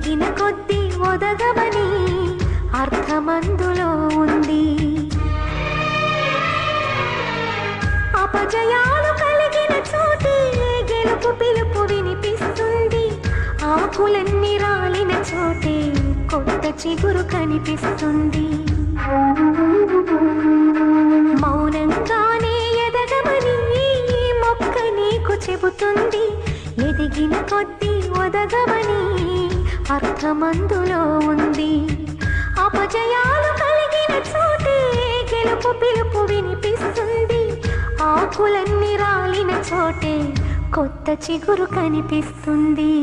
ఎదిగిన కొద్దీ ఒదగమని అర్థమందులో ఉంది. అపజయాలు కలిగిన చోటే గెలుపు పిలుపు వినిపిస్తుంది. ఆకులన్నీ రాలిన చోటే కొత్త చిగురు కనిపిస్తుంది. మౌనంగానే ఎదగమని మొక్క నీకు చెబుతుంది. ఎదిగిన కొద్దీ ఒదగమని అర్థమందులో ఉంది. అపజయాలు కలిగిన చోటే గెలుపు పిలుపు వినిపిస్తుంది. ఆకులన్నీ రాలిన చోటే కొత్త చిగురు కనిపిస్తుంది.